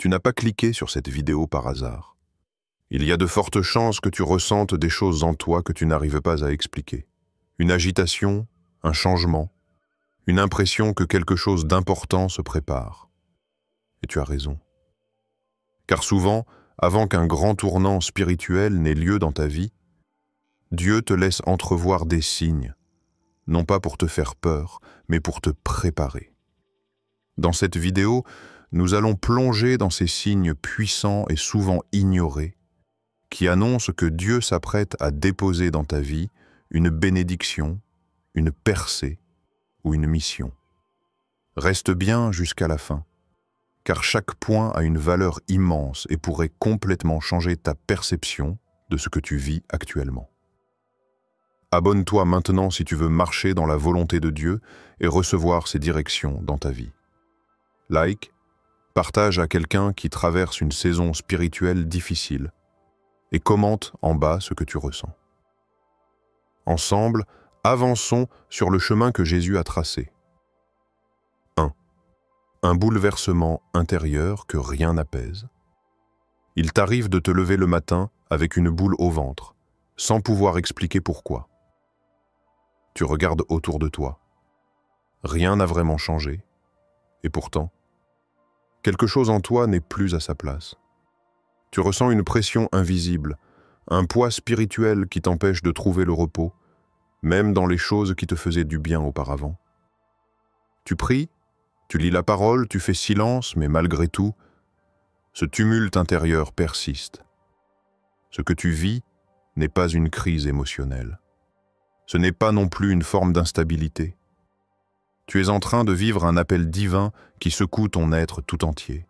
Tu n'as pas cliqué sur cette vidéo par hasard. Il y a de fortes chances que tu ressentes des choses en toi que tu n'arrives pas à expliquer. Une agitation, un changement, une impression que quelque chose d'important se prépare. Et tu as raison. Car souvent, avant qu'un grand tournant spirituel n'ait lieu dans ta vie, Dieu te laisse entrevoir des signes, non pas pour te faire peur, mais pour te préparer. Dans cette vidéo, nous allons plonger dans ces signes puissants et souvent ignorés qui annoncent que Dieu s'apprête à déposer dans ta vie une bénédiction, une percée ou une mission. Reste bien jusqu'à la fin, car chaque point a une valeur immense et pourrait complètement changer ta perception de ce que tu vis actuellement. Abonne-toi maintenant si tu veux marcher dans la volonté de Dieu et recevoir ses directions dans ta vie. Like, partage à quelqu'un qui traverse une saison spirituelle difficile et commente en bas ce que tu ressens. Ensemble, avançons sur le chemin que Jésus a tracé. 1. Un bouleversement intérieur que rien n'apaise. Il t'arrive de te lever le matin avec une boule au ventre, sans pouvoir expliquer pourquoi. Tu regardes autour de toi. Rien n'a vraiment changé. Et pourtant, quelque chose en toi n'est plus à sa place. Tu ressens une pression invisible, un poids spirituel qui t'empêche de trouver le repos, même dans les choses qui te faisaient du bien auparavant. Tu pries, tu lis la parole, tu fais silence, mais malgré tout, ce tumulte intérieur persiste. Ce que tu vis n'est pas une crise émotionnelle. Ce n'est pas non plus une forme d'instabilité. Tu es en train de vivre un appel divin qui secoue ton être tout entier.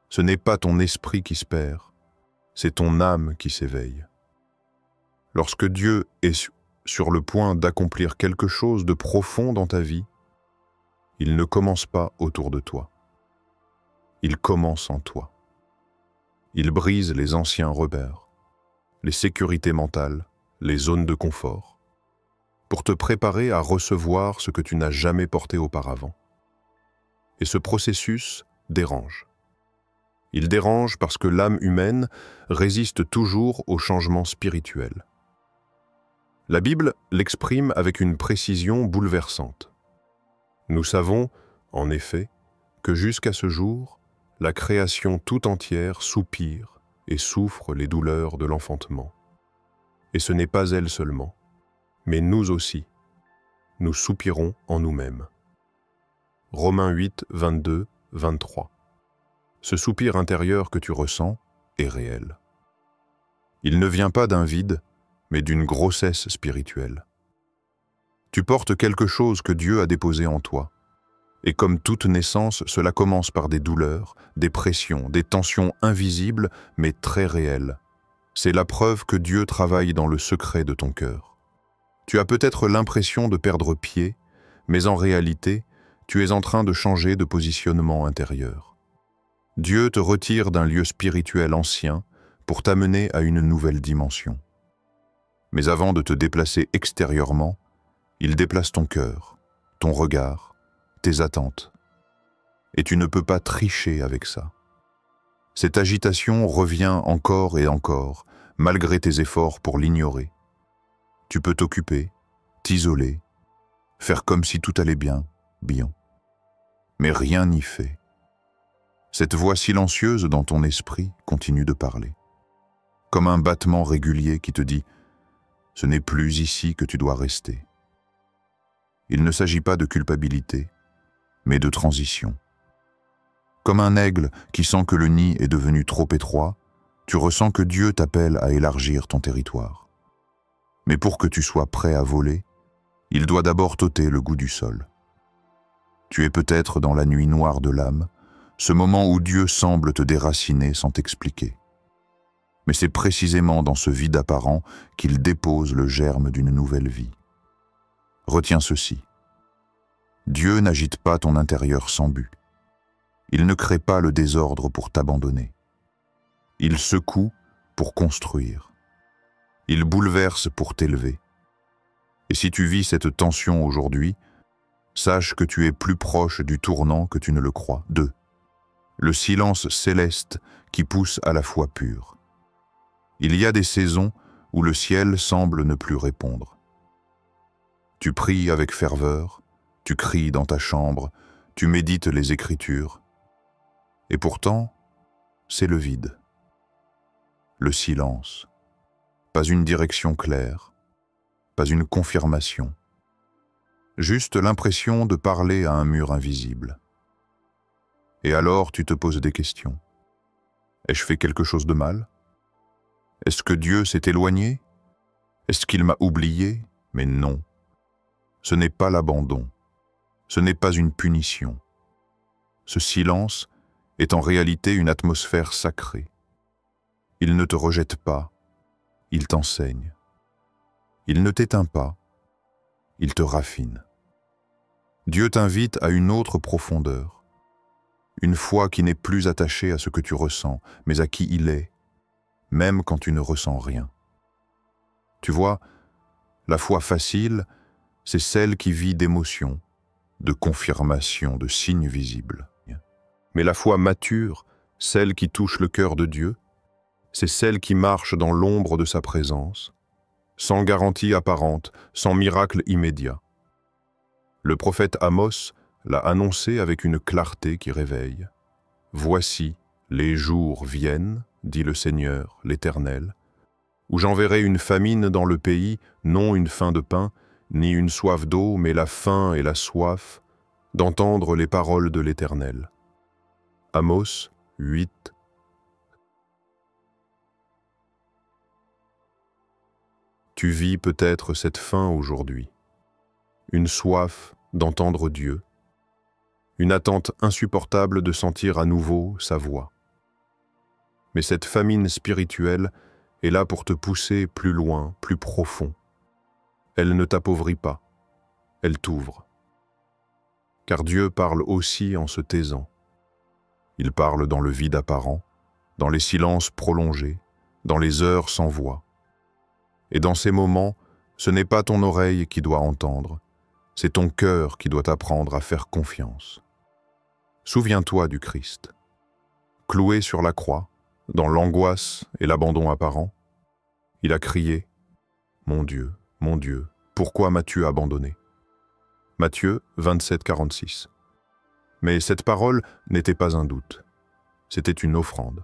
Ce n'est pas ton esprit qui se perd, c'est ton âme qui s'éveille. Lorsque Dieu est sur le point d'accomplir quelque chose de profond dans ta vie, il ne commence pas autour de toi. Il commence en toi. Il brise les anciens repères, les sécurités mentales, les zones de confort, pour te préparer à recevoir ce que tu n'as jamais porté auparavant. Et ce processus dérange. Il dérange parce que l'âme humaine résiste toujours au changement spirituel. La Bible l'exprime avec une précision bouleversante. Nous savons, en effet, que jusqu'à ce jour, la création tout entière soupire et souffre les douleurs de l'enfantement. Et ce n'est pas elle seulement, mais nous aussi, nous soupirons en nous-mêmes. Romains 8, 22, 23. Ce soupir intérieur que tu ressens est réel. Il ne vient pas d'un vide, mais d'une grossesse spirituelle. Tu portes quelque chose que Dieu a déposé en toi. Et comme toute naissance, cela commence par des douleurs, des pressions, des tensions invisibles, mais très réelles. C'est la preuve que Dieu travaille dans le secret de ton cœur. Tu as peut-être l'impression de perdre pied, mais en réalité, tu es en train de changer de positionnement intérieur. Dieu te retire d'un lieu spirituel ancien pour t'amener à une nouvelle dimension. Mais avant de te déplacer extérieurement, il déplace ton cœur, ton regard, tes attentes. Et tu ne peux pas tricher avec ça. Cette agitation revient encore et encore, malgré tes efforts pour l'ignorer. Tu peux t'occuper, t'isoler, faire comme si tout allait bien. Mais rien n'y fait. Cette voix silencieuse dans ton esprit continue de parler. Comme un battement régulier qui te dit « Ce n'est plus ici que tu dois rester ». Il ne s'agit pas de culpabilité, mais de transition. Comme un aigle qui sent que le nid est devenu trop étroit, tu ressens que Dieu t'appelle à élargir ton territoire. Mais pour que tu sois prêt à voler, il doit d'abord t'ôter le goût du sol. Tu es peut-être dans la nuit noire de l'âme, ce moment où Dieu semble te déraciner sans t'expliquer. Mais c'est précisément dans ce vide apparent qu'il dépose le germe d'une nouvelle vie. Retiens ceci. Dieu n'agite pas ton intérieur sans but. Il ne crée pas le désordre pour t'abandonner. Il secoue pour construire. Il bouleverse pour t'élever. Et si tu vis cette tension aujourd'hui, sache que tu es plus proche du tournant que tu ne le crois. 2. le silence céleste qui pousse à la foi pure. Il y a des saisons où le ciel semble ne plus répondre. Tu pries avec ferveur, tu cries dans ta chambre, tu médites les Écritures, et pourtant, c'est le vide, le silence, pas une direction claire, pas une confirmation, juste l'impression de parler à un mur invisible. Et alors tu te poses des questions. Ai-je fait quelque chose de mal? Est-ce que Dieu s'est éloigné? Est-ce qu'il m'a oublié? Mais non. Ce n'est pas l'abandon. Ce n'est pas une punition. Ce silence est en réalité une atmosphère sacrée. Il ne te rejette pas, il t'enseigne. Il ne t'éteint pas, il te raffine. Dieu t'invite à une autre profondeur, une foi qui n'est plus attachée à ce que tu ressens, mais à qui il est, même quand tu ne ressens rien. Tu vois, la foi facile, c'est celle qui vit d'émotions, de confirmations, de signes visibles. Mais la foi mature, celle qui touche le cœur de Dieu, c'est celle qui marche dans l'ombre de sa présence, sans garantie apparente, sans miracle immédiat. Le prophète Amos l'a annoncé avec une clarté qui réveille. « Voici, les jours viennent, dit le Seigneur, l'Éternel, où j'enverrai une famine dans le pays, non une faim de pain, ni une soif d'eau, mais la faim et la soif d'entendre les paroles de l'Éternel. » Amos 8. Tu vis peut-être cette faim aujourd'hui, une soif d'entendre Dieu, une attente insupportable de sentir à nouveau sa voix. Mais cette famine spirituelle est là pour te pousser plus loin, plus profond. Elle ne t'appauvrit pas, elle t'ouvre. Car Dieu parle aussi en se taisant. Il parle dans le vide apparent, dans les silences prolongés, dans les heures sans voix. Et dans ces moments, ce n'est pas ton oreille qui doit entendre, c'est ton cœur qui doit apprendre à faire confiance. Souviens-toi du Christ. Cloué sur la croix, dans l'angoisse et l'abandon apparent, il a crié « Mon Dieu, pourquoi m'as-tu abandonné ?» Matthieu 27, 46. Mais cette parole n'était pas un doute, c'était une offrande.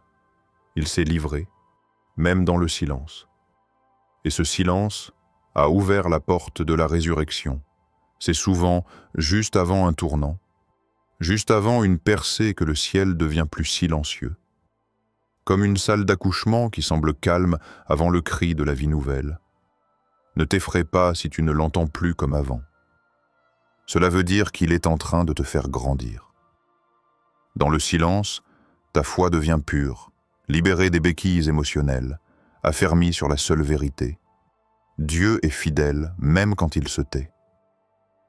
Il s'est livré, même dans le silence. Et ce silence a ouvert la porte de la résurrection. C'est souvent juste avant un tournant, juste avant une percée que le ciel devient plus silencieux. Comme une salle d'accouchement qui semble calme avant le cri de la vie nouvelle. Ne t'effraie pas si tu ne l'entends plus comme avant. Cela veut dire qu'il est en train de te faire grandir. Dans le silence, ta foi devient pure, libérée des béquilles émotionnelles, affermie sur la seule vérité. Dieu est fidèle même quand il se tait.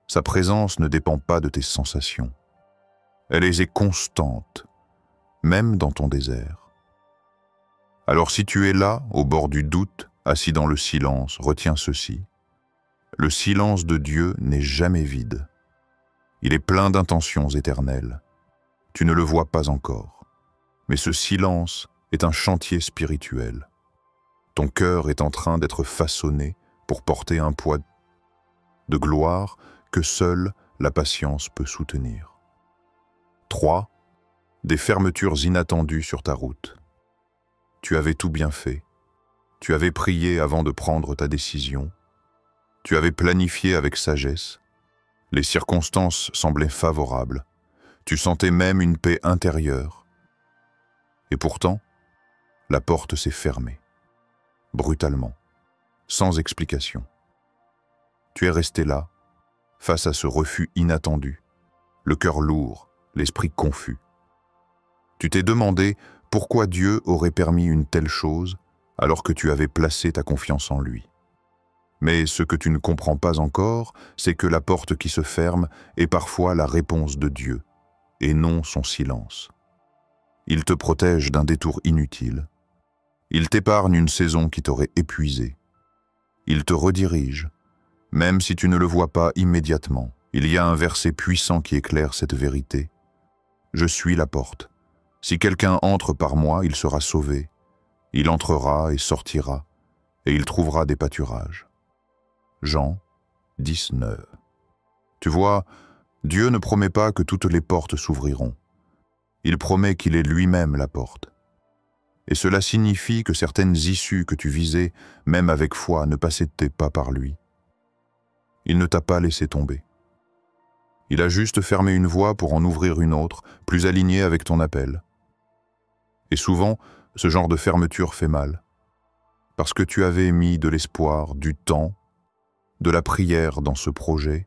Sa présence ne dépend pas de tes sensations. Elle est constante, même dans ton désert. Alors si tu es là, au bord du doute, assis dans le silence, retiens ceci. Le silence de Dieu n'est jamais vide. Il est plein d'intentions éternelles. Tu ne le vois pas encore. Mais ce silence est un chantier spirituel. Ton cœur est en train d'être façonné pour porter un poids de gloire que seule la patience peut soutenir. 3. Des fermetures inattendues sur ta route. Tu avais tout bien fait. Tu avais prié avant de prendre ta décision. Tu avais planifié avec sagesse. Les circonstances semblaient favorables. Tu sentais même une paix intérieure. Et pourtant, la porte s'est fermée, brutalement, sans explication. Tu es resté là, face à ce refus inattendu, le cœur lourd, l'esprit confus. Tu t'es demandé pourquoi Dieu aurait permis une telle chose alors que tu avais placé ta confiance en lui. Mais ce que tu ne comprends pas encore, c'est que la porte qui se ferme est parfois la réponse de Dieu, et non son silence. Il te protège d'un détour inutile. Il t'épargne une saison qui t'aurait épuisé. Il te redirige, même si tu ne le vois pas immédiatement. Il y a un verset puissant qui éclaire cette vérité. « Je suis la porte. Si quelqu'un entre par moi, il sera sauvé. Il entrera et sortira, et il trouvera des pâturages. Jean 19. Tu vois, Dieu ne promet pas que toutes les portes s'ouvriront. Il promet qu'il est lui-même la porte. Et cela signifie que certaines issues que tu visais, même avec foi, ne passaient pas par lui. Il ne t'a pas laissé tomber. Il a juste fermé une voie pour en ouvrir une autre, plus alignée avec ton appel. Et souvent, ce genre de fermeture fait mal. Parce que tu avais mis de l'espoir, du temps, de la prière dans ce projet,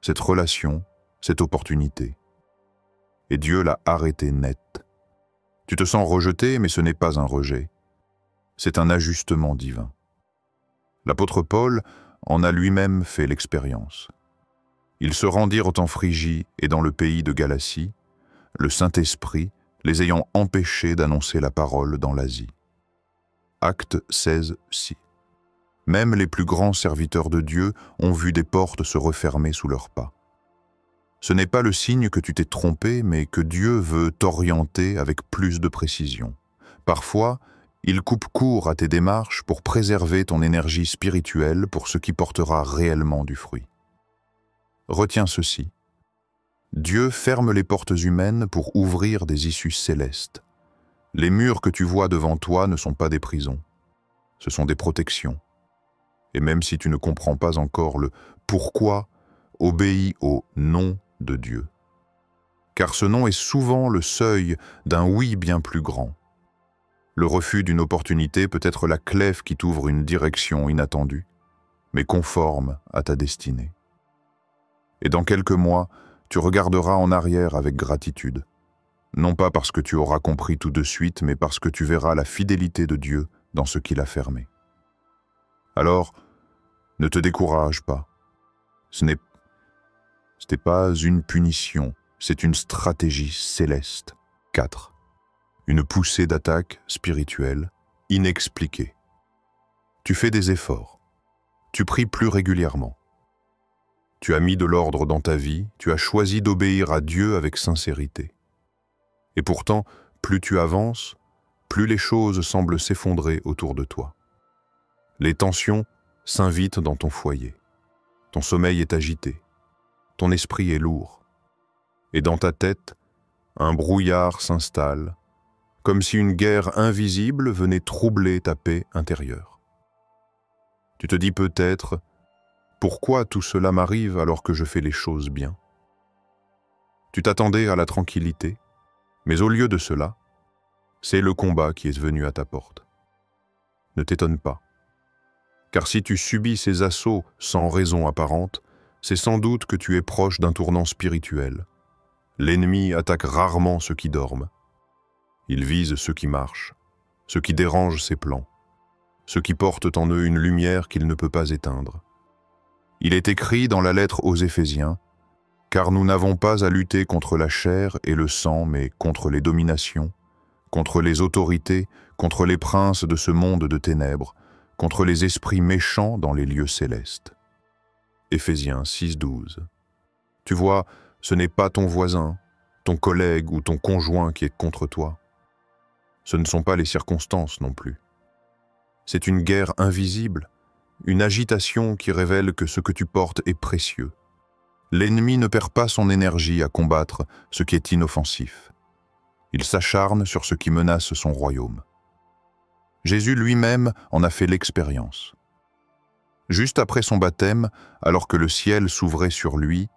cette relation, cette opportunité. Et Dieu l'a arrêté net. Tu te sens rejeté, mais ce n'est pas un rejet. C'est un ajustement divin. L'apôtre Paul en a lui-même fait l'expérience. Ils se rendirent en Phrygie et dans le pays de Galatie, le Saint-Esprit les ayant empêchés d'annoncer la parole dans l'Asie. Acte 16, 6. Même les plus grands serviteurs de Dieu ont vu des portes se refermer sous leurs pas. Ce n'est pas le signe que tu t'es trompé, mais que Dieu veut t'orienter avec plus de précision. Parfois, il coupe court à tes démarches pour préserver ton énergie spirituelle pour ce qui portera réellement du fruit. Retiens ceci. Dieu ferme les portes humaines pour ouvrir des issues célestes. Les murs que tu vois devant toi ne sont pas des prisons. Ce sont des protections. Et même si tu ne comprends pas encore le pourquoi, obéis au nom de Dieu. Car ce nom est souvent le seuil d'un oui bien plus grand. Le refus d'une opportunité peut être la clef qui t'ouvre une direction inattendue, mais conforme à ta destinée. Et dans quelques mois, tu regarderas en arrière avec gratitude, non pas parce que tu auras compris tout de suite, mais parce que tu verras la fidélité de Dieu dans ce qu'il a fermé. Alors, ne te décourage pas. Ce n'est pas une punition, c'est une stratégie céleste. 4. Une poussée d'attaque spirituelle, inexpliquée. Tu fais des efforts. Tu pries plus régulièrement. Tu as mis de l'ordre dans ta vie, tu as choisi d'obéir à Dieu avec sincérité. Et pourtant, plus tu avances, plus les choses semblent s'effondrer autour de toi. Les tensions s'invitent dans ton foyer. Ton sommeil est agité. Ton esprit est lourd. Et dans ta tête, un brouillard s'installe, comme si une guerre invisible venait troubler ta paix intérieure. Tu te dis peut-être, pourquoi tout cela m'arrive alors que je fais les choses bien? Tu t'attendais à la tranquillité, mais au lieu de cela, c'est le combat qui est venu à ta porte. Ne t'étonne pas, car si tu subis ces assauts sans raison apparente, c'est sans doute que tu es proche d'un tournant spirituel. L'ennemi attaque rarement ceux qui dorment. Il vise ceux qui marchent, ceux qui dérangent ses plans, ceux qui portent en eux une lumière qu'il ne peut pas éteindre. Il est écrit dans la lettre aux Éphésiens, « Car nous n'avons pas à lutter contre la chair et le sang, mais contre les dominations, contre les autorités, contre les princes de ce monde de ténèbres, contre les esprits méchants dans les lieux célestes. » Éphésiens 6,12. Tu vois, ce n'est pas ton voisin, ton collègue ou ton conjoint qui est contre toi. Ce ne sont pas les circonstances non plus. C'est une guerre invisible, une agitation qui révèle que ce que tu portes est précieux. L'ennemi ne perd pas son énergie à combattre ce qui est inoffensif. Il s'acharne sur ce qui menace son royaume. Jésus lui-même en a fait l'expérience. Juste après son baptême, alors que le ciel s'ouvrait sur lui,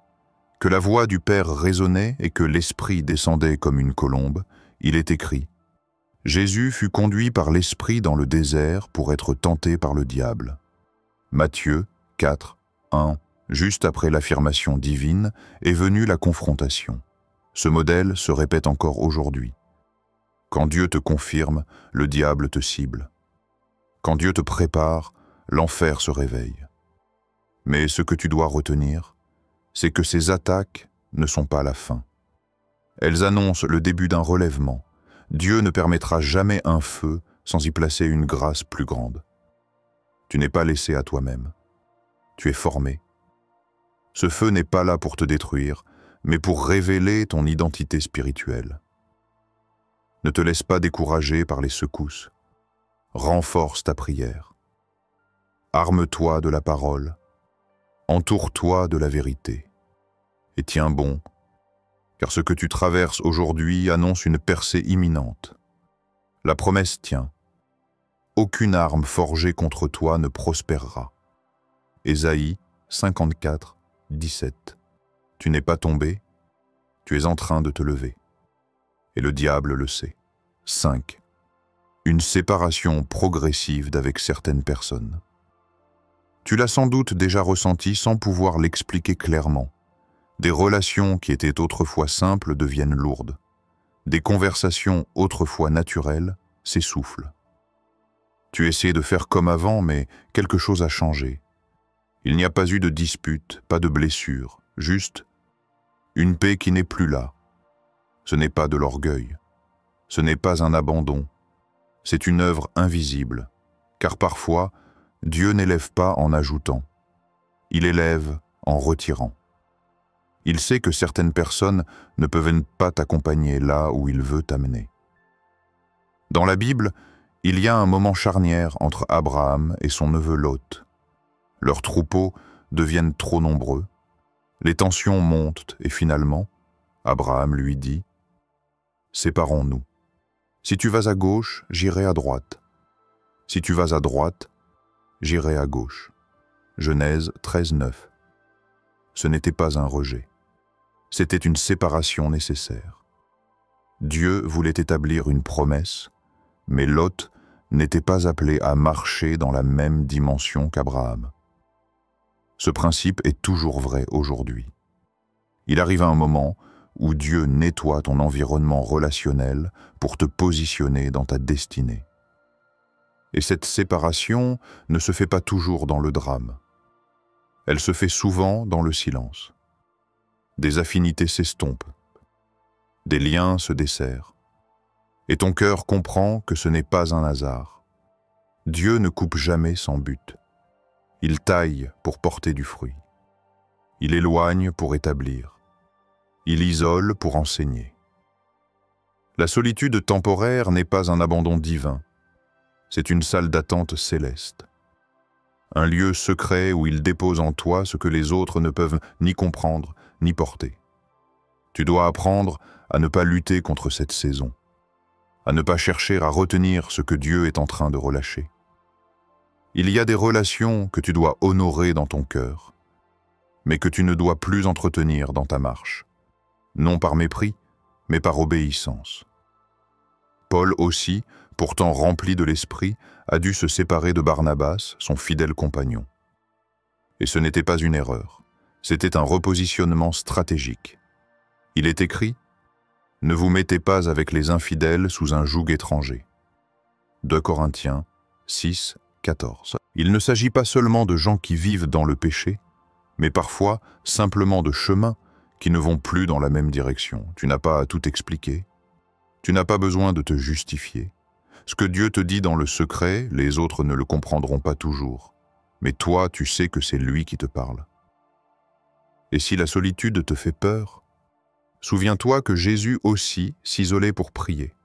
que la voix du Père résonnait et que l'Esprit descendait comme une colombe, il est écrit « Jésus fut conduit par l'Esprit dans le désert pour être tenté par le diable. » Matthieu 4, 1. Juste après l'affirmation divine est venue la confrontation. Ce modèle se répète encore aujourd'hui. Quand Dieu te confirme, le diable te cible. Quand Dieu te prépare, l'enfer se réveille. Mais ce que tu dois retenir, c'est que ces attaques ne sont pas la fin. Elles annoncent le début d'un relèvement. Dieu ne permettra jamais un feu sans y placer une grâce plus grande. Tu n'es pas laissé à toi-même. Tu es formé. Ce feu n'est pas là pour te détruire, mais pour révéler ton identité spirituelle. Ne te laisse pas décourager par les secousses. Renforce ta prière. Arme-toi de la parole. Entoure-toi de la vérité. Et tiens bon, car ce que tu traverses aujourd'hui annonce une percée imminente. La promesse tient. Aucune arme forgée contre toi ne prospérera. Ésaïe 54, 17. Tu n'es pas tombé, tu es en train de te lever. Et le diable le sait. 5. Une séparation progressive d'avec certaines personnes. Tu l'as sans doute déjà ressenti sans pouvoir l'expliquer clairement. Des relations qui étaient autrefois simples deviennent lourdes. Des conversations autrefois naturelles s'essoufflent. Tu essaies de faire comme avant, mais quelque chose a changé. Il n'y a pas eu de dispute, pas de blessure, juste une paix qui n'est plus là. Ce n'est pas de l'orgueil, ce n'est pas un abandon, c'est une œuvre invisible, car parfois, Dieu n'élève pas en ajoutant, il élève en retirant. Il sait que certaines personnes ne peuvent pas t'accompagner là où il veut t'amener. Dans la Bible, il y a un moment charnière entre Abraham et son neveu Lot. Leurs troupeaux deviennent trop nombreux, les tensions montent et finalement, Abraham lui dit « Séparons-nous. Si tu vas à gauche, j'irai à droite. Si tu vas à droite, j'irai à gauche. » Genèse 13, 9. Ce n'était pas un rejet. C'était une séparation nécessaire. Dieu voulait établir une promesse, mais Lot n'était pas appelé à marcher dans la même dimension qu'Abraham. Ce principe est toujours vrai aujourd'hui. Il arrive un moment où Dieu nettoie ton environnement relationnel pour te positionner dans ta destinée. Et cette séparation ne se fait pas toujours dans le drame. Elle se fait souvent dans le silence. Des affinités s'estompent, des liens se desserrent, et ton cœur comprend que ce n'est pas un hasard. Dieu ne coupe jamais sans but. Il taille pour porter du fruit. Il éloigne pour établir. Il isole pour enseigner. La solitude temporaire n'est pas un abandon divin. C'est une salle d'attente céleste. Un lieu secret où il dépose en toi ce que les autres ne peuvent ni comprendre, ni porter. Tu dois apprendre à ne pas lutter contre cette saison, à ne pas chercher à retenir ce que Dieu est en train de relâcher. Il y a des relations que tu dois honorer dans ton cœur, mais que tu ne dois plus entretenir dans ta marche, non par mépris, mais par obéissance. Paul aussi, pourtant rempli de l'esprit, a dû se séparer de Barnabas, son fidèle compagnon. Et ce n'était pas une erreur, c'était un repositionnement stratégique. Il est écrit « Ne vous mettez pas avec les infidèles sous un joug étranger ». 2 Corinthiens 6, 14. Il ne s'agit pas seulement de gens qui vivent dans le péché, mais parfois simplement de chemins qui ne vont plus dans la même direction. Tu n'as pas à tout expliquer, tu n'as pas besoin de te justifier. Ce que Dieu te dit dans le secret, les autres ne le comprendront pas toujours, mais toi, tu sais que c'est lui qui te parle. Et si la solitude te fait peur, souviens-toi que Jésus aussi s'isolait pour prier.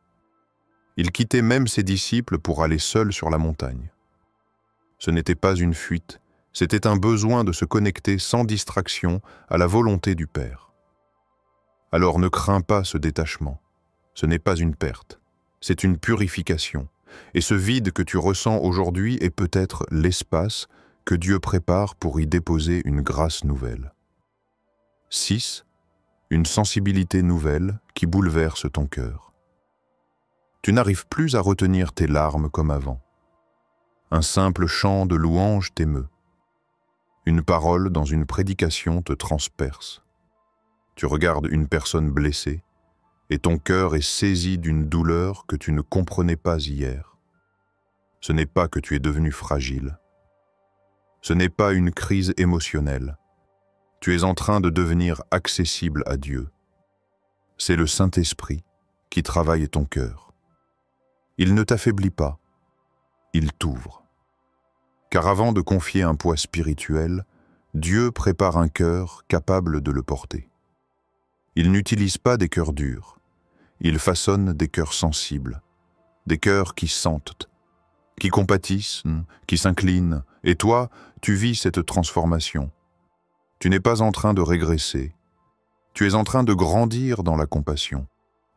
Il quittait même ses disciples pour aller seul sur la montagne. Ce n'était pas une fuite, c'était un besoin de se connecter sans distraction à la volonté du Père. Alors ne crains pas ce détachement, ce n'est pas une perte, c'est une purification, et ce vide que tu ressens aujourd'hui est peut-être l'espace que Dieu prépare pour y déposer une grâce nouvelle. 6. Une sensibilité nouvelle qui bouleverse ton cœur. Tu n'arrives plus à retenir tes larmes comme avant. Un simple chant de louange t'émeut. Une parole dans une prédication te transperce. Tu regardes une personne blessée et ton cœur est saisi d'une douleur que tu ne comprenais pas hier. Ce n'est pas que tu es devenu fragile. Ce n'est pas une crise émotionnelle. Tu es en train de devenir accessible à Dieu. C'est le Saint-Esprit qui travaille ton cœur. Il ne t'affaiblit pas, il t'ouvre. Car avant de confier un poids spirituel, Dieu prépare un cœur capable de le porter. Il n'utilise pas des cœurs durs, Il façonne des cœurs sensibles, des cœurs qui sentent, qui compatissent, qui s'inclinent. Et toi, tu vis cette transformation. Tu n'es pas en train de régresser. Tu es en train de grandir dans la compassion.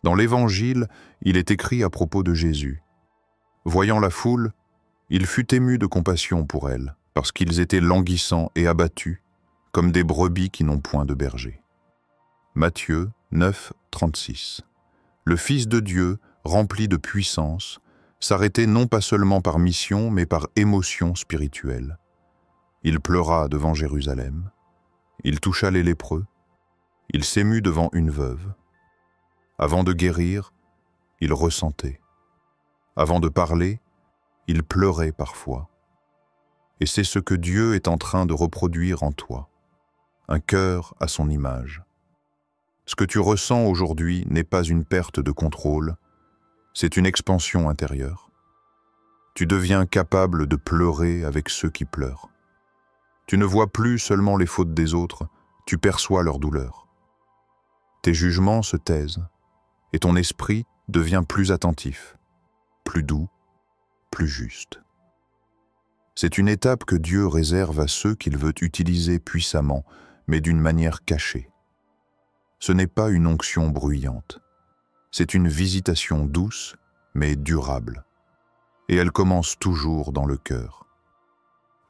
Dans l'Évangile, il est écrit à propos de Jésus. Voyant la foule, il fut ému de compassion pour elle, parce qu'ils étaient languissants et abattus, comme des brebis qui n'ont point de berger. Matthieu 9, 36. Le Fils de Dieu, rempli de puissance, s'arrêtait non pas seulement par mission, mais par émotion spirituelle. Il pleura devant Jérusalem, il toucha les lépreux, il s'émut devant une veuve. Avant de guérir, il ressentait. Avant de parler, il pleurait parfois. Et c'est ce que Dieu est en train de reproduire en toi, un cœur à son image. Ce que tu ressens aujourd'hui n'est pas une perte de contrôle, c'est une expansion intérieure. Tu deviens capable de pleurer avec ceux qui pleurent. Tu ne vois plus seulement les fautes des autres, tu perçois leur douleur. Tes jugements se taisent, et ton esprit devient plus attentif, plus doux, plus juste. C'est une étape que Dieu réserve à ceux qu'il veut utiliser puissamment, mais d'une manière cachée. Ce n'est pas une onction bruyante. C'est une visitation douce, mais durable. Et elle commence toujours dans le cœur.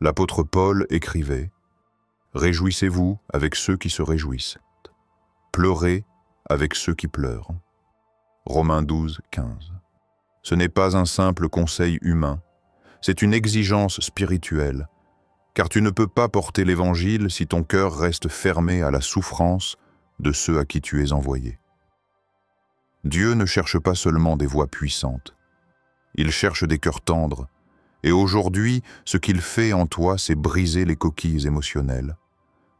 L'apôtre Paul écrivait « Réjouissez-vous avec ceux qui se réjouissent. Pleurez avec ceux qui pleurent. » Romains 12, 15. Ce n'est pas un simple conseil humain, c'est une exigence spirituelle, car tu ne peux pas porter l'Évangile si ton cœur reste fermé à la souffrance de ceux à qui tu es envoyé. Dieu ne cherche pas seulement des voix puissantes, il cherche des cœurs tendres, et aujourd'hui, ce qu'il fait en toi, c'est briser les coquilles émotionnelles,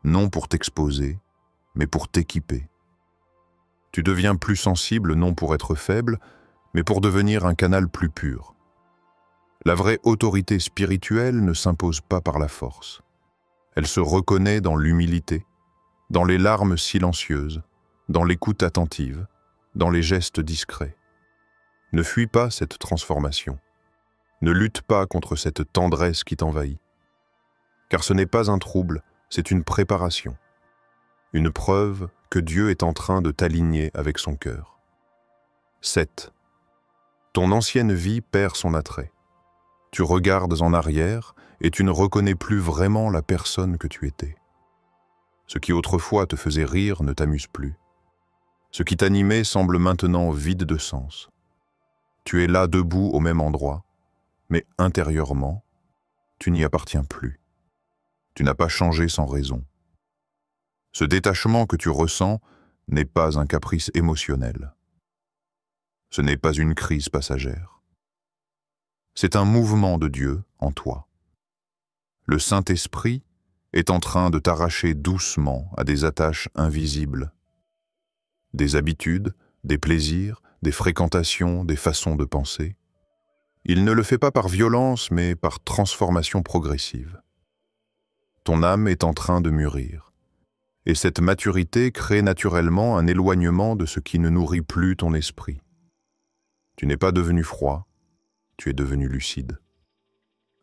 non pour t'exposer, mais pour t'équiper. Tu deviens plus sensible non pour être faible, mais pour devenir un canal plus pur. La vraie autorité spirituelle ne s'impose pas par la force. Elle se reconnaît dans l'humilité, dans les larmes silencieuses, dans l'écoute attentive, dans les gestes discrets. Ne fuis pas cette transformation. Ne lutte pas contre cette tendresse qui t'envahit. Car ce n'est pas un trouble, c'est une préparation. Une preuve que Dieu est en train de t'aligner avec son cœur. 7. Ton ancienne vie perd son attrait. Tu regardes en arrière et tu ne reconnais plus vraiment la personne que tu étais. Ce qui autrefois te faisait rire ne t'amuse plus. Ce qui t'animait semble maintenant vide de sens. Tu es là debout au même endroit, mais intérieurement, tu n'y appartiens plus. Tu n'as pas changé sans raison. Ce détachement que tu ressens n'est pas un caprice émotionnel. Ce n'est pas une crise passagère. C'est un mouvement de Dieu en toi. Le Saint-Esprit est en train de t'arracher doucement à des attaches invisibles, des habitudes, des plaisirs, des fréquentations, des façons de penser. Il ne le fait pas par violence, mais par transformation progressive. Ton âme est en train de mûrir. Et cette maturité crée naturellement un éloignement de ce qui ne nourrit plus ton esprit. Tu n'es pas devenu froid, tu es devenu lucide.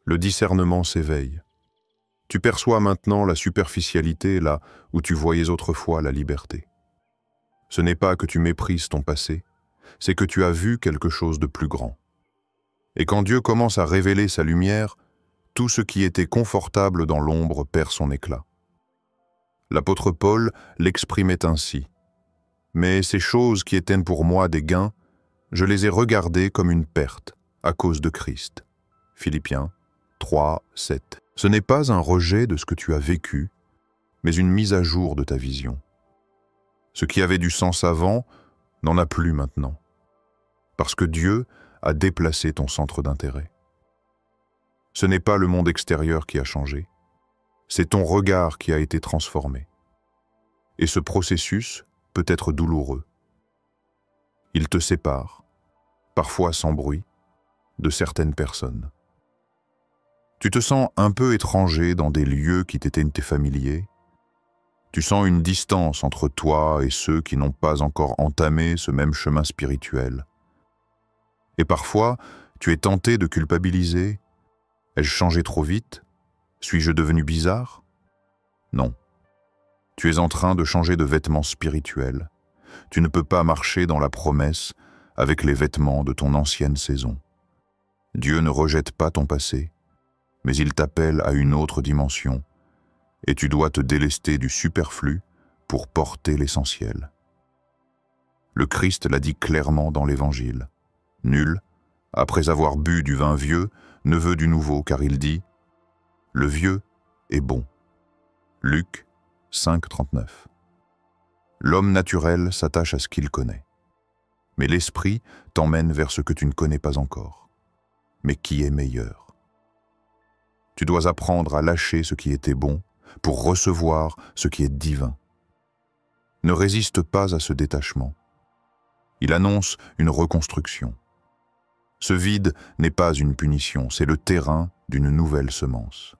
Le discernement s'éveille. Tu perçois maintenant la superficialité là où tu voyais autrefois la liberté. Ce n'est pas que tu méprises ton passé, c'est que tu as vu quelque chose de plus grand. Et quand Dieu commence à révéler sa lumière, tout ce qui était confortable dans l'ombre perd son éclat. L'apôtre Paul l'exprimait ainsi. « Mais ces choses qui étaient pour moi des gains, je les ai regardées comme une perte à cause de Christ. » Philippiens 3, 7. Ce n'est pas un rejet de ce que tu as vécu, mais une mise à jour de ta vision. Ce qui avait du sens avant n'en a plus maintenant, parce que Dieu a déplacé ton centre d'intérêt. Ce n'est pas le monde extérieur qui a changé, c'est ton regard qui a été transformé. Et ce processus peut être douloureux. Il te sépare, parfois sans bruit, de certaines personnes. Tu te sens un peu étranger dans des lieux qui t'étaient familiers. Tu sens une distance entre toi et ceux qui n'ont pas encore entamé ce même chemin spirituel. Et parfois, tu es tenté de culpabiliser. Ai-je changé trop vite? Suis-je devenu bizarre? Non. Tu es en train de changer de vêtements spirituels. Tu ne peux pas marcher dans la promesse avec les vêtements de ton ancienne saison. Dieu ne rejette pas ton passé, mais il t'appelle à une autre dimension, et tu dois te délester du superflu pour porter l'essentiel. Le Christ l'a dit clairement dans l'Évangile. Nul, après avoir bu du vin vieux, ne veut du nouveau, car il dit « Le vieux est bon ». Luc 5,39. L'homme naturel s'attache à ce qu'il connaît. Mais l'esprit t'emmène vers ce que tu ne connais pas encore. Mais qui est meilleur? Tu dois apprendre à lâcher ce qui était bon pour recevoir ce qui est divin. Ne résiste pas à ce détachement. Il annonce une reconstruction. Ce vide n'est pas une punition, c'est le terrain d'une nouvelle semence.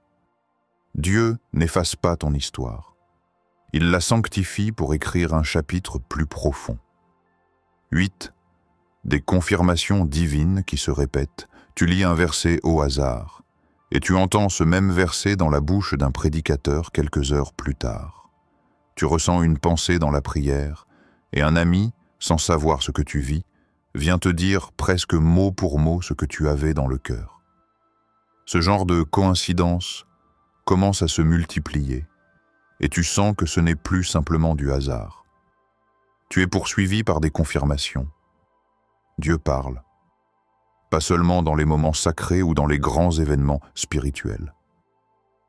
Dieu n'efface pas ton histoire. Il la sanctifie pour écrire un chapitre plus profond. 8. Des confirmations divines qui se répètent. Tu lis un verset au hasard, et tu entends ce même verset dans la bouche d'un prédicateur quelques heures plus tard. Tu ressens une pensée dans la prière, et un ami, sans savoir ce que tu vis, vient te dire presque mot pour mot ce que tu avais dans le cœur. Ce genre de coïncidence commence à se multiplier, et tu sens que ce n'est plus simplement du hasard. Tu es poursuivi par des confirmations. Dieu parle, pas seulement dans les moments sacrés ou dans les grands événements spirituels.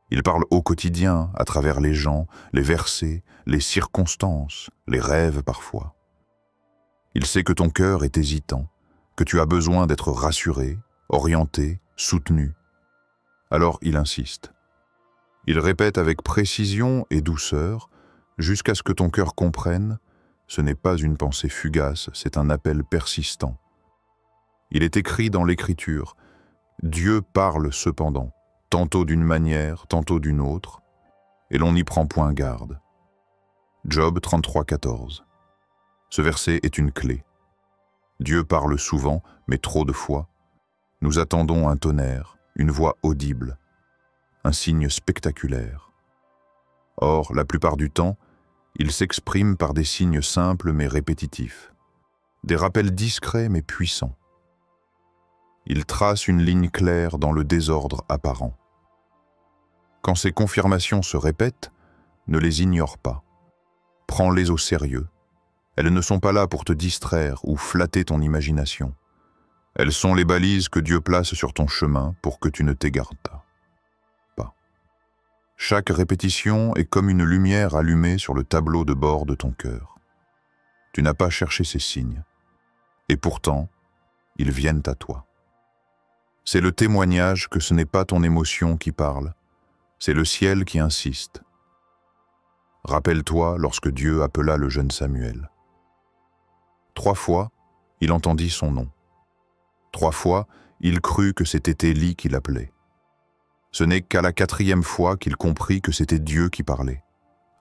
Il parle au quotidien, à travers les gens, les versets, les circonstances, les rêves parfois. Il sait que ton cœur est hésitant, que tu as besoin d'être rassuré, orienté, soutenu. Alors il insiste. Il répète avec précision et douceur, jusqu'à ce que ton cœur comprenne, ce n'est pas une pensée fugace, c'est un appel persistant. Il est écrit dans l'Écriture, Dieu parle cependant, tantôt d'une manière, tantôt d'une autre, et l'on n'y prend point garde. Job 33, 14. Ce verset est une clé. Dieu parle souvent, mais trop de fois. Nous attendons un tonnerre, une voix audible, un signe spectaculaire. Or, la plupart du temps, il s'exprime par des signes simples mais répétitifs, des rappels discrets mais puissants. Il trace une ligne claire dans le désordre apparent. Quand ces confirmations se répètent, ne les ignore pas. Prends-les au sérieux. Elles ne sont pas là pour te distraire ou flatter ton imagination. Elles sont les balises que Dieu place sur ton chemin pour que tu ne t'égares pas. Chaque répétition est comme une lumière allumée sur le tableau de bord de ton cœur. Tu n'as pas cherché ces signes, et pourtant, ils viennent à toi. C'est le témoignage que ce n'est pas ton émotion qui parle, c'est le ciel qui insiste. Rappelle-toi lorsque Dieu appela le jeune Samuel. 3 fois, il entendit son nom. 3 fois, il crut que c'était Élie qui l'appelait. Ce n'est qu'à la 4e fois qu'il comprit que c'était Dieu qui parlait.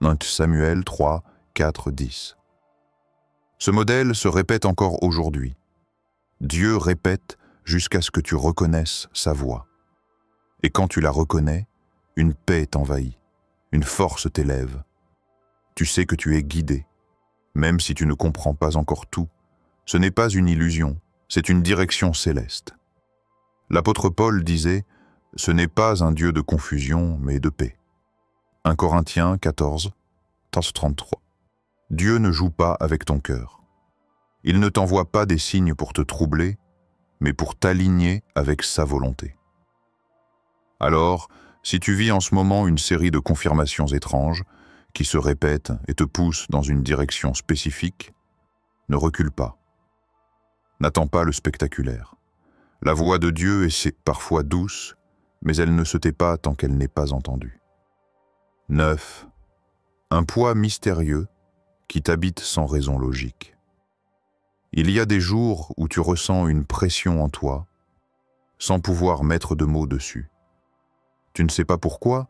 1 Samuel 3, 4, 10. Ce modèle se répète encore aujourd'hui. Dieu répète jusqu'à ce que tu reconnaisses sa voix. Et quand tu la reconnais, une paix t'envahit, une force t'élève. Tu sais que tu es guidé, même si tu ne comprends pas encore tout. Ce n'est pas une illusion, c'est une direction céleste. L'apôtre Paul disait « Ce n'est pas un Dieu de confusion, mais de paix ». 1 Corinthiens 14, 33. Dieu ne joue pas avec ton cœur. Il ne t'envoie pas des signes pour te troubler, mais pour t'aligner avec sa volonté. Alors, si tu vis en ce moment une série de confirmations étranges, qui se répètent et te poussent dans une direction spécifique, ne recule pas. N'attends pas le spectaculaire. La voix de Dieu est parfois douce, mais elle ne se tait pas tant qu'elle n'est pas entendue. 9. Un poids mystérieux qui t'habite sans raison logique. Il y a des jours où tu ressens une pression en toi, sans pouvoir mettre de mots dessus. Tu ne sais pas pourquoi,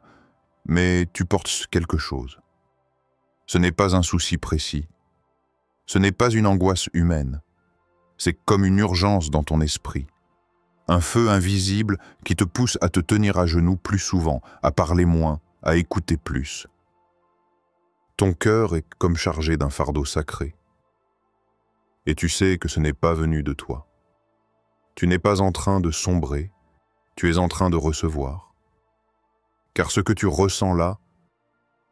mais tu portes quelque chose. Ce n'est pas un souci précis. Ce n'est pas une angoisse humaine. C'est comme une urgence dans ton esprit. Un feu invisible qui te pousse à te tenir à genoux plus souvent, à parler moins, à écouter plus. Ton cœur est comme chargé d'un fardeau sacré. Et tu sais que ce n'est pas venu de toi. Tu n'es pas en train de sombrer, tu es en train de recevoir. Car ce que tu ressens là,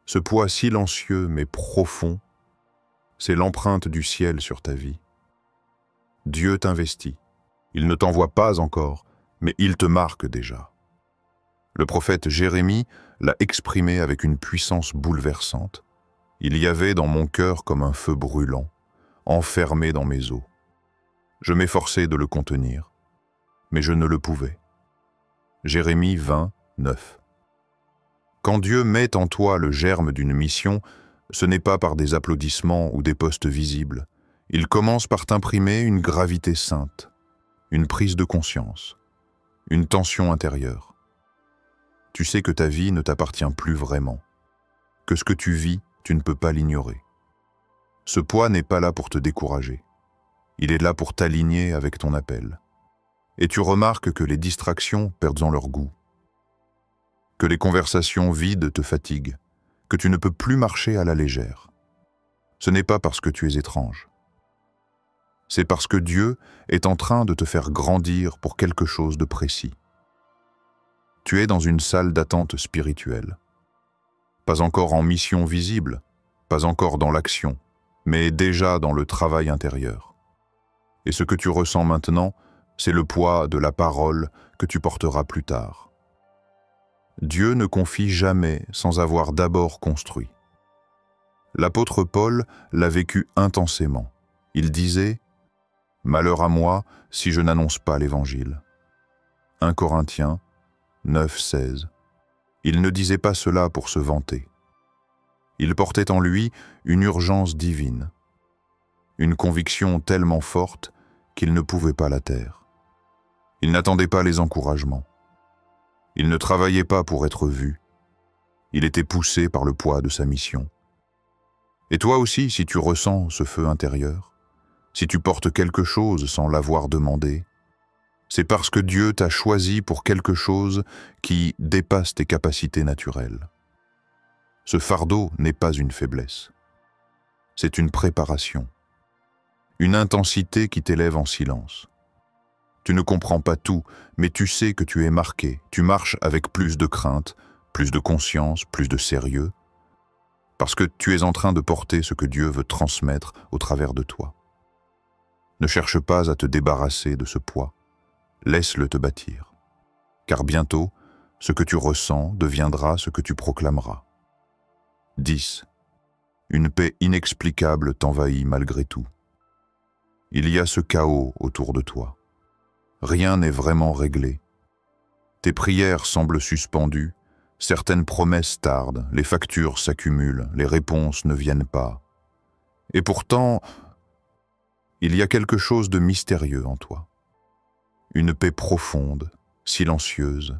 ce poids silencieux mais profond, c'est l'empreinte du ciel sur ta vie. Dieu t'investit. Il ne t'envoie pas encore, mais il te marque déjà. Le prophète Jérémie l'a exprimé avec une puissance bouleversante. Il y avait dans mon cœur comme un feu brûlant, enfermé dans mes os. Je m'efforçais de le contenir, mais je ne le pouvais. Jérémie 20, 9. Quand Dieu met en toi le germe d'une mission, ce n'est pas par des applaudissements ou des postes visibles. Il commence par t'imprimer une gravité sainte, une prise de conscience, une tension intérieure. Tu sais que ta vie ne t'appartient plus vraiment, que ce que tu vis, tu ne peux pas l'ignorer. Ce poids n'est pas là pour te décourager. Il est là pour t'aligner avec ton appel. Et tu remarques que les distractions perdent en leur goût, que les conversations vides te fatiguent, que tu ne peux plus marcher à la légère. Ce n'est pas parce que tu es étrange. C'est parce que Dieu est en train de te faire grandir pour quelque chose de précis. Tu es dans une salle d'attente spirituelle. Pas encore en mission visible, pas encore dans l'action, mais déjà dans le travail intérieur. Et ce que tu ressens maintenant, c'est le poids de la parole que tu porteras plus tard. Dieu ne confie jamais sans avoir d'abord construit. L'apôtre Paul l'a vécu intensément. Il disait « Malheur à moi si je n'annonce pas l'Évangile ». 1 Corinthiens 9, 16. Il ne disait pas cela pour se vanter. Il portait en lui une urgence divine, une conviction tellement forte qu'il ne pouvait pas la taire. Il n'attendait pas les encouragements. Il ne travaillait pas pour être vu. Il était poussé par le poids de sa mission. Et toi aussi, si tu ressens ce feu intérieur, si tu portes quelque chose sans l'avoir demandé, c'est parce que Dieu t'a choisi pour quelque chose qui dépasse tes capacités naturelles. Ce fardeau n'est pas une faiblesse. C'est une préparation, une intensité qui t'élève en silence. Tu ne comprends pas tout, mais tu sais que tu es marqué. Tu marches avec plus de crainte, plus de conscience, plus de sérieux, parce que tu es en train de porter ce que Dieu veut transmettre au travers de toi. Ne cherche pas à te débarrasser de ce poids. Laisse-le te bâtir. Car bientôt, ce que tu ressens deviendra ce que tu proclameras. 10. Une paix inexplicable t'envahit malgré tout. Il y a ce chaos autour de toi. Rien n'est vraiment réglé. Tes prières semblent suspendues, certaines promesses tardent, les factures s'accumulent, les réponses ne viennent pas. Et pourtant, il y a quelque chose de mystérieux en toi. Une paix profonde, silencieuse,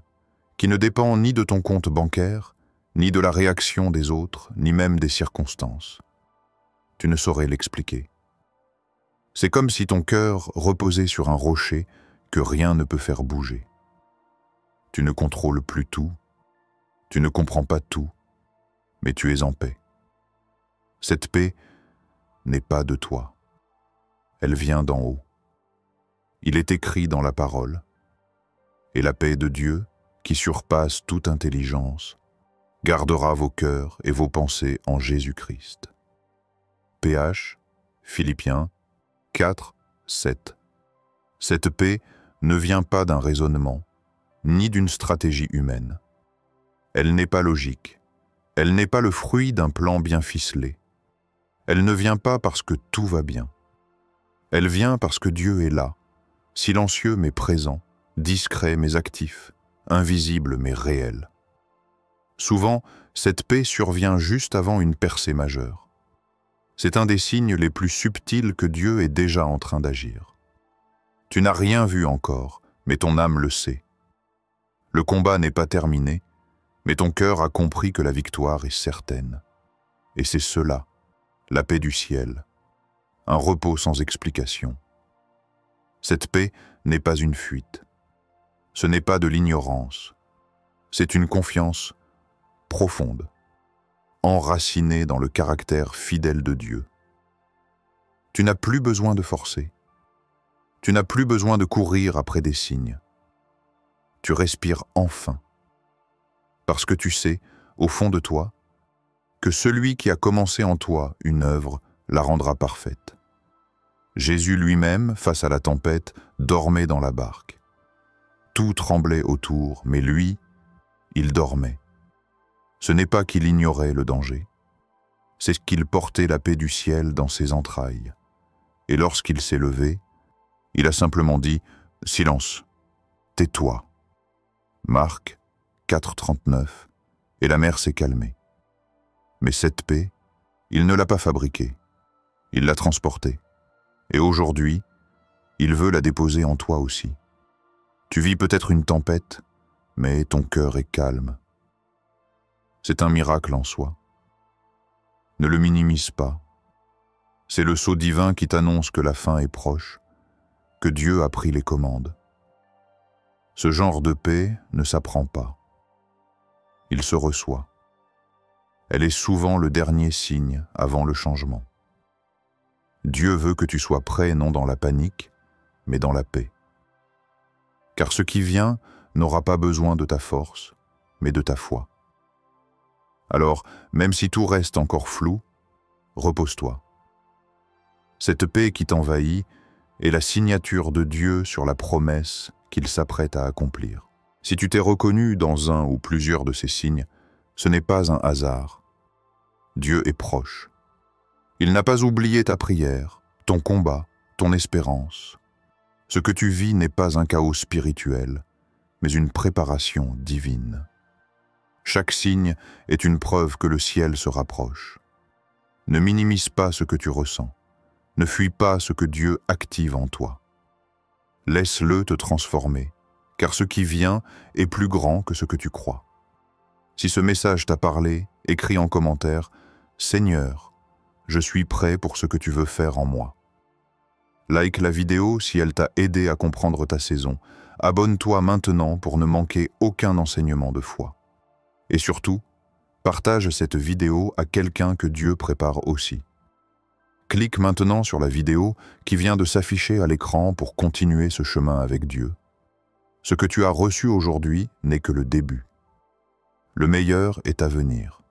qui ne dépend ni de ton compte bancaire, ni de la réaction des autres, ni même des circonstances. Tu ne saurais l'expliquer. C'est comme si ton cœur reposait sur un rocher que rien ne peut faire bouger. Tu ne contrôles plus tout, tu ne comprends pas tout, mais tu es en paix. Cette paix n'est pas de toi. Elle vient d'en haut. Il est écrit dans la parole. Et la paix de Dieu, qui surpasse toute intelligence, gardera vos cœurs et vos pensées en Jésus-Christ. PH, Philippiens 4, 7. Cette paix ne vient pas d'un raisonnement, ni d'une stratégie humaine. Elle n'est pas logique. Elle n'est pas le fruit d'un plan bien ficelé. Elle ne vient pas parce que tout va bien. Elle vient parce que Dieu est là, silencieux mais présent, discret mais actif, invisible mais réel. Souvent, cette paix survient juste avant une percée majeure. C'est un des signes les plus subtils que Dieu est déjà en train d'agir. Tu n'as rien vu encore, mais ton âme le sait. Le combat n'est pas terminé, mais ton cœur a compris que la victoire est certaine. Et c'est cela la paix du ciel, un repos sans explication. Cette paix n'est pas une fuite, ce n'est pas de l'ignorance, c'est une confiance profonde, enracinée dans le caractère fidèle de Dieu. Tu n'as plus besoin de forcer, tu n'as plus besoin de courir après des signes. Tu respires enfin, parce que tu sais, au fond de toi, que celui qui a commencé en toi une œuvre la rendra parfaite. Jésus lui-même, face à la tempête, dormait dans la barque. Tout tremblait autour, mais lui, il dormait. Ce n'est pas qu'il ignorait le danger, c'est qu'il portait la paix du ciel dans ses entrailles. Et lorsqu'il s'est levé, il a simplement dit « Silence, tais-toi ». Marc 4,39, et la mer s'est calmée. Mais cette paix, il ne l'a pas fabriquée, il l'a transportée. Et aujourd'hui, il veut la déposer en toi aussi. Tu vis peut-être une tempête, mais ton cœur est calme. C'est un miracle en soi. Ne le minimise pas. C'est le sceau divin qui t'annonce que la fin est proche, que Dieu a pris les commandes. Ce genre de paix ne s'apprend pas. Il se reçoit. Elle est souvent le dernier signe avant le changement. Dieu veut que tu sois prêt non dans la panique, mais dans la paix. Car ce qui vient n'aura pas besoin de ta force, mais de ta foi. Alors, même si tout reste encore flou, repose-toi. Cette paix qui t'envahit est la signature de Dieu sur la promesse qu'il s'apprête à accomplir. Si tu t'es reconnu dans un ou plusieurs de ces signes, ce n'est pas un hasard. Dieu est proche. Il n'a pas oublié ta prière, ton combat, ton espérance. Ce que tu vis n'est pas un chaos spirituel, mais une préparation divine. Chaque signe est une preuve que le ciel se rapproche. Ne minimise pas ce que tu ressens. Ne fuis pas ce que Dieu active en toi. Laisse-le te transformer, car ce qui vient est plus grand que ce que tu crois. Si ce message t'a parlé, écris en commentaire « Seigneur, je suis prêt pour ce que tu veux faire en moi ». Like la vidéo si elle t'a aidé à comprendre ta saison. Abonne-toi maintenant pour ne manquer aucun enseignement de foi. Et surtout, partage cette vidéo à quelqu'un que Dieu prépare aussi. Clique maintenant sur la vidéo qui vient de s'afficher à l'écran pour continuer ce chemin avec Dieu. Ce que tu as reçu aujourd'hui n'est que le début. Le meilleur est à venir.